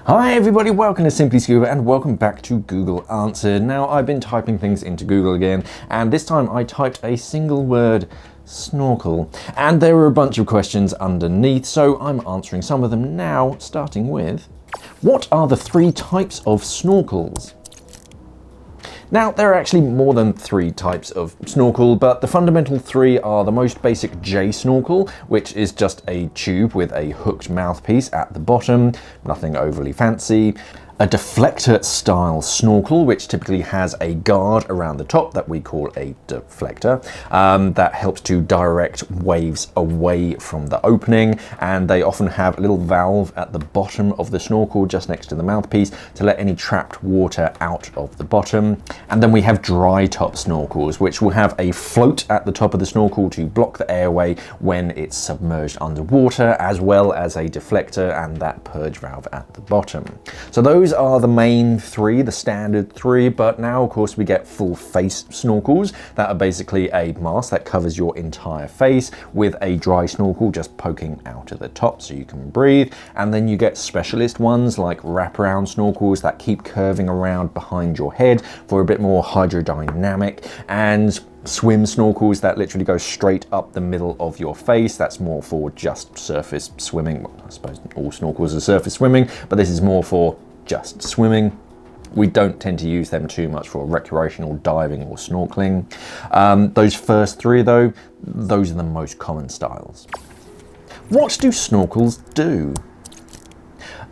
Hi everybody, welcome to Simply Scuba and welcome back to Google Answered. Now I've been typing things into Google again, and this time I typed a single word, snorkel, and there were a bunch of questions underneath, so I'm answering some of them now, starting with, what are the 3 types of snorkels? Now, there are actually more than 3 types of snorkel, but the fundamental 3 are the most basic J snorkel, which is just a tube with a hooked mouthpiece at the bottom, nothing overly fancy. A deflector style snorkel, which typically has a guard around the top that we call a deflector, that helps to direct waves away from the opening, and they often have a little valve at the bottom of the snorkel just next to the mouthpiece to let any trapped water out of the bottom. And then we have dry top snorkels, which will have a float at the top of the snorkel to block the airway when it's submerged underwater, as well as a deflector and that purge valve at the bottom. So those are the main 3, the standard 3, but now of course we get full face snorkels that are basically a mask that covers your entire face with a dry snorkel just poking out of the top so you can breathe. And then you get specialist ones like wraparound snorkels that keep curving around behind your head for a bit more hydrodynamic, and swim snorkels that literally go straight up the middle of your face. That's more for just surface swimming. Well, I suppose all snorkels are surface swimming, but this is more for just swimming. We don't tend to use them too much for recreational diving or snorkeling. Those first 3 though, those are the most common styles. What do snorkels do?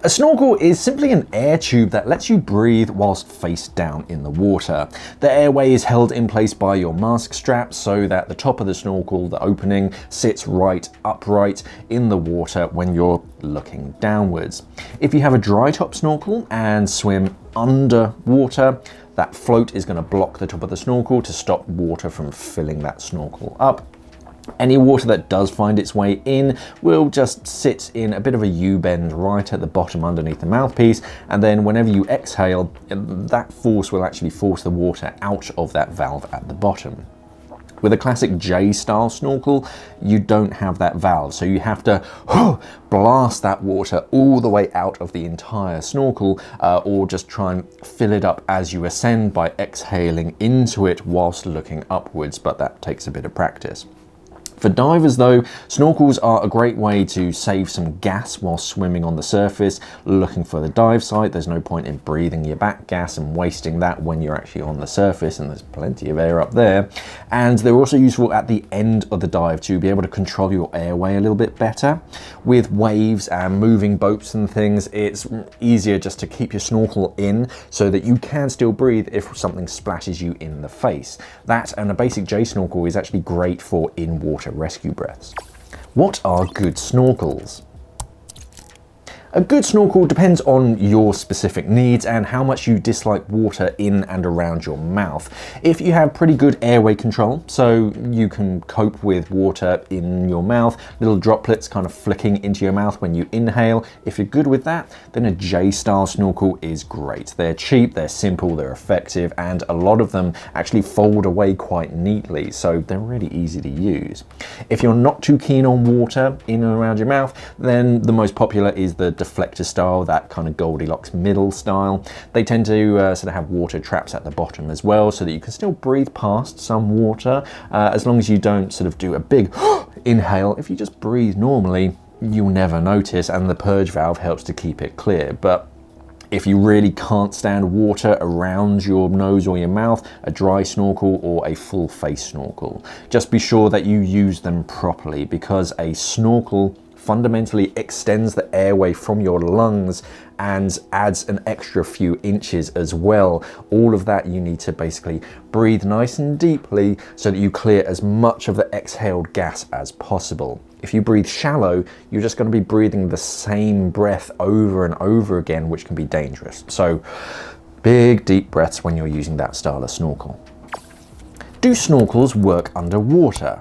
A snorkel is simply an air tube that lets you breathe whilst face down in the water. The airway is held in place by your mask strap so that the top of the snorkel, the opening, sits right upright in the water when you're looking downwards. If you have a dry top snorkel and swim underwater, that float is going to block the top of the snorkel to stop water from filling that snorkel up. Any water that does find its way in will just sit in a bit of a U-bend right at the bottom underneath the mouthpiece, and then whenever you exhale, that force will actually force the water out of that valve at the bottom. With a classic J-style snorkel, you don't have that valve, so you have to blast that water all the way out of the entire snorkel, or just try and fill it up as you ascend by exhaling into it whilst looking upwards, but that takes a bit of practice. For divers though, snorkels are a great way to save some gas while swimming on the surface, looking for the dive site. There's no point in breathing your back gas and wasting that when you're actually on the surface, and there's plenty of air up there. And they're also useful at the end of the dive to be able to control your airway a little bit better. With waves and moving boats and things, it's easier just to keep your snorkel in so that you can still breathe if something splashes you in the face. That and a basic J snorkel is actually great for in-water rescue breaths. What are good snorkels? A good snorkel depends on your specific needs and how much you dislike water in and around your mouth. If you have pretty good airway control, so you can cope with water in your mouth, little droplets kind of flicking into your mouth when you inhale, if you're good with that, then a J-style snorkel is great. They're cheap, they're simple, they're effective, and a lot of them actually fold away quite neatly, so they're really easy to use. If you're not too keen on water in and around your mouth, then the most popular is the deflector style, that kind of Goldilocks middle style. They tend to sort of have water traps at the bottom as well, so that you can still breathe past some water, as long as you don't sort of do a big inhale. If you just breathe normally, you'll never notice, and the purge valve helps to keep it clear. But if you really can't stand water around your nose or your mouth, a dry snorkel or a full face snorkel. Just be sure that you use them properly, because a snorkel fundamentally extends the airway from your lungs and adds an extra few inches as well. All of that you need to basically breathe nice and deeply so that you clear as much of the exhaled gas as possible. If you breathe shallow, you're just going to be breathing the same breath over and over again, which can be dangerous. So big deep breaths when you're using that style of snorkel. Do snorkels work underwater?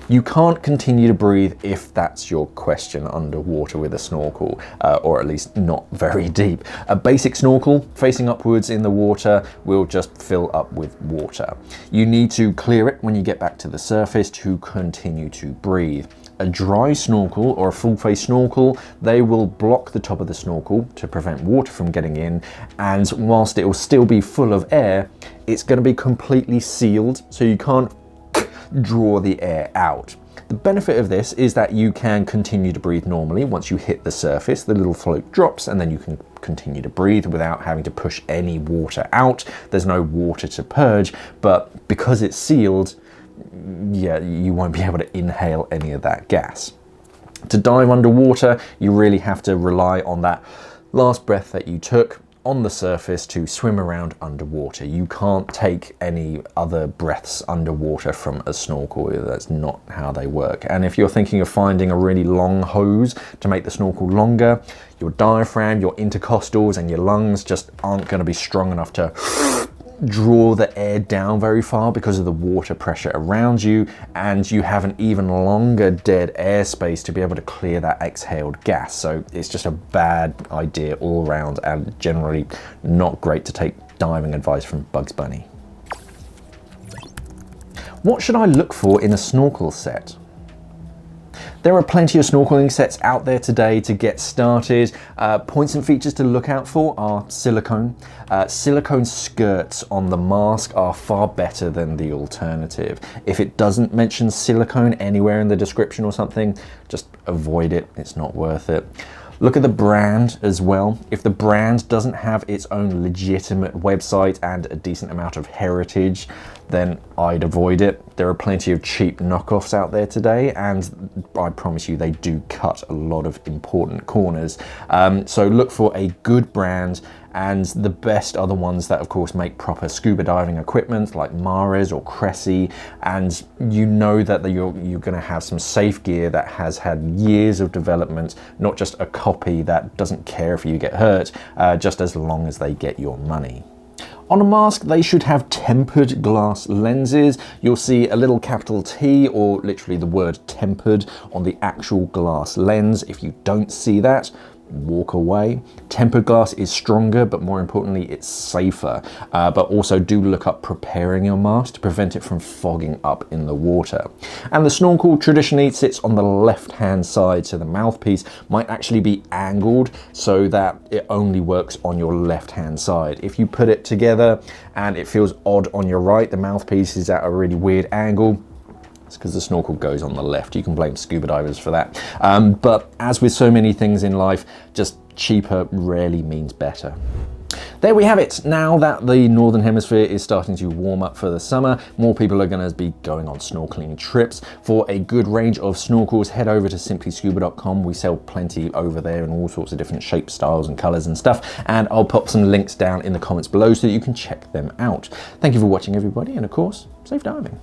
You can't continue to breathe if that's your question underwater with a snorkel, or at least not very deep. A basic snorkel facing upwards in the water will just fill up with water. You need to clear it when you get back to the surface to continue to breathe. A dry snorkel or a full face snorkel, they will block the top of the snorkel to prevent water from getting in, and whilst it will still be full of air, it's going to be completely sealed, so you can't draw the air out. The benefit of this is that you can continue to breathe normally. Once you hit the surface, the little float drops and then you can continue to breathe without having to push any water out. There's no water to purge, but because it's sealed, yeah, you won't be able to inhale any of that gas. To dive underwater, you really have to rely on that last breath that you took on the surface to swim around underwater. You can't take any other breaths underwater from a snorkel. That's not how they work. And if you're thinking of finding a really long hose to make the snorkel longer, your diaphragm, your intercostals and your lungs just aren't going to be strong enough to draw the air down very far because of the water pressure around you, and you have an even longer dead airspace to be able to clear that exhaled gas. So it's just a bad idea all around, and generally not great to take diving advice from Bugs Bunny. What should I look for in a snorkel set? There are plenty of snorkeling sets out there today to get started. Points and features to look out for are silicone. Silicone skirts on the mask are far better than the alternative. If it doesn't mention silicone anywhere in the description or something, just avoid it, it's not worth it. Look at the brand as well. If the brand doesn't have its own legitimate website and a decent amount of heritage, then I'd avoid it. There are plenty of cheap knockoffs out there today, and I promise you they do cut a lot of important corners. So look for a good brand, and the best are the ones that of course make proper scuba diving equipment like Mares or Cressy, and you know that you're going to have some safe gear that has had years of development, not just a copy that doesn't care if you get hurt, just as long as they get your money. On a mask, they should have tempered glass lenses. You'll see a little capital T, or literally the word tempered, on the actual glass lens. If you don't see that, walk away. Tempered glass is stronger, but more importantly, it's safer. But also do look up preparing your mask to prevent it from fogging up in the water. And the snorkel traditionally sits on the left-hand side, so the mouthpiece might actually be angled so that it only works on your left-hand side. If you put it together and it feels odd on your right, the mouthpiece is at a really weird angle, it's because the snorkel goes on the left. You can blame scuba divers for that. But as with so many things in life, just cheaper rarely means better. There we have it. Now that the Northern Hemisphere is starting to warm up for the summer, more people are going to be going on snorkeling trips. For a good range of snorkels, head over to simplyscuba.com. We sell plenty over there in all sorts of different shapes, styles and colours and stuff. And I'll pop some links down in the comments below so that you can check them out. Thank you for watching, everybody, and of course, safe diving.